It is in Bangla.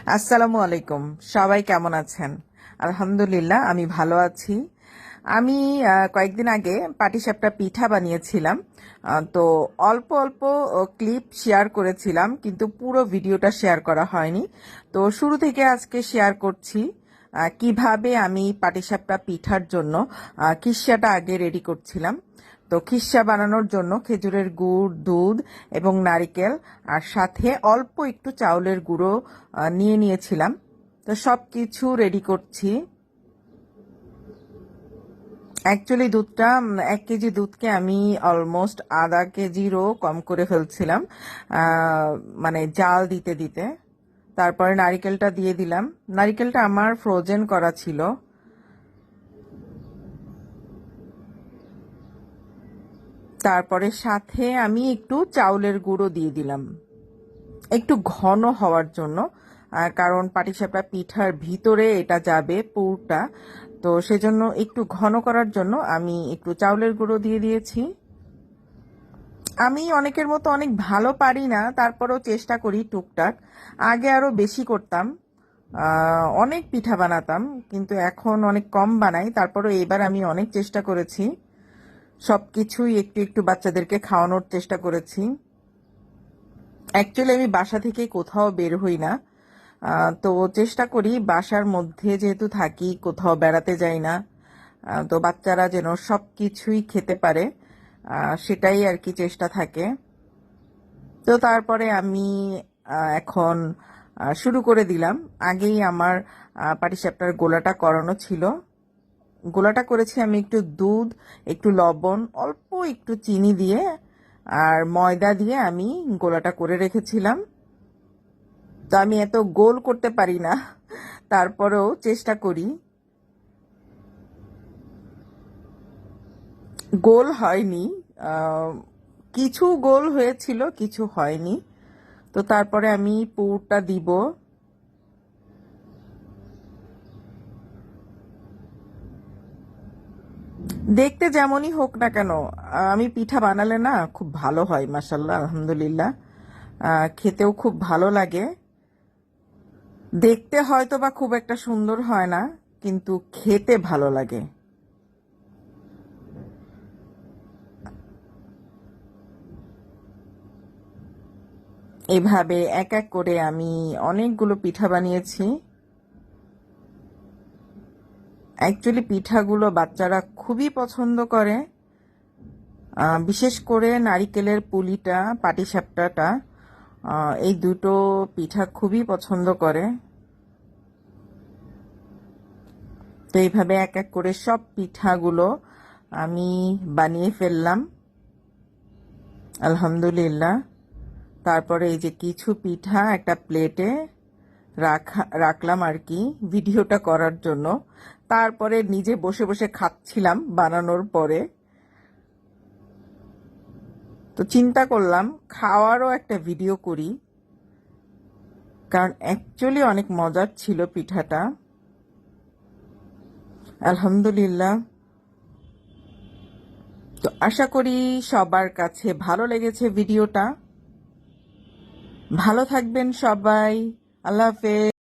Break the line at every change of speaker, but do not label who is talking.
আসসালামু আলাইকুম। সবাই কেমন আছেন? আলহামদুলিল্লাহ, আমি ভালো আছি। আমি কয়েকদিন আগে পাটিসাপটা পিঠা বানিয়েছিলাম। তো অল্প অল্প ক্লিপ শেয়ার করেছিলাম, কিন্তু পুরো ভিডিওটা শেয়ার করা হয়নি। তো শুরু থেকে আজকে শেয়ার করছি কিভাবে আমি পাটিসাপটা পিঠার জন্য খিস্সাটা আগে রেডি করছিলাম। তো খিস্সা বানানোর জন্য খেজুরের গুড়, দুধ এবং নারিকেল, আর সাথে অল্প একটু চাউলের গুঁড়ো নিয়ে নিয়েছিলাম। তো সব কিছু রেডি করছি। অ্যাকচুয়ালি দুধটা 1 কেজি দুধকে আমি অলমোস্ট আধা কেজিরও কম করে ফেলছিলাম, মানে জাল দিতে দিতে। তারপরে নারিকেলটা দিয়ে দিলাম। নারিকেলটা আমার ফ্রোজেন করা ছিল। তারপরে সাথে আমি একটু চাউলের গুঁড়ো দিয়ে দিলাম একটু ঘন হওয়ার জন্য, কারণ পাটিসাপটা পিঠার ভিতরে এটা যাবে পুরটা। তো সেজন্য একটু ঘন করার জন্য আমি একটু চাউলের গুঁড়ো দিয়ে দিয়েছি। আমি অনেকের মতো অনেক ভালো পারি না, তারপরেও চেষ্টা করি টুকটাক। আগে আরো বেশি করতাম, অনেক পিঠা বানাতাম, কিন্তু এখন অনেক কম বানাই। তারপরেও এবার আমি অনেক চেষ্টা করেছি, সবকিছুই একটু একটু বাচ্চাদেরকে খাওয়ানোর চেষ্টা করেছি। অ্যাকচুয়ালি আমি বাসা থেকে কোথাও বের হই না। তো চেষ্টা করি বাসার মধ্যে যেহেতু থাকি, কোথাও বেড়াতে যাই না। তো বাচ্চারা যেন সব কিছুই খেতে পারে, সেটাই আর কি চেষ্টা থাকে। তো তারপরে আমি এখন শুরু করে দিলাম। আগেই আমার পাটিসাপটার গোলাটা করানো ছিল। গোলাটা করেছি আমি একটু দুধ, একটু লবণ, অল্প একটু চিনি দিয়ে আর ময়দা দিয়ে আমি গোলাটা করে রেখেছিলাম। তো আমি এত গোল করতে পারি না, তারপরেও চেষ্টা করি। গোল হয়নি, কিছু গোল হয়েছিল, কিছু হয়নি। তো তারপরে আমি পুরটা দিব। দেখতে যেমনই হোক না কেন, আমি পিঠা বানালে না খুব ভালো হয়, মাশাল্লাহ, আলহামদুলিল্লাহ। খেতেও খুব ভালো লাগে। দেখতে হয়তো বা খুব একটা সুন্দর হয় না, কিন্তু খেতে ভালো লাগে। এভাবে এক এক করে আমি অনেকগুলো পিঠা বানিয়েছি। অ্যাকচুয়ালি পিঠাগুলো বাচ্চারা খুবই পছন্দ করে, বিশেষ করে নারিকেলের পুলিটা, পাটিসাপটাটা, এই দুটো পিঠা খুবই পছন্দ করে। তো এইভাবে এক এক করে সব পিঠাগুলো আমি বানিয়ে ফেললাম, আলহামদুলিল্লাহ। তারপরে এই যে কিছু পিঠা একটা প্লেটে রাখলাম আর কি, ভিডিওটা করার জন্য। তারপরে নিজে বসে বসে খাচ্ছিলাম বানানোর পরে। তো চিন্তা করলাম খাওয়ারও একটা ভিডিও করি, কারণ অ্যাকচুয়ালি অনেক মজার ছিল পিঠাটা, আলহামদুলিল্লাহ। তো আশা করি সবার কাছে ভালো লেগেছে ভিডিওটা। ভালো থাকবেন সবাই। আল্লাহ হাফেজ।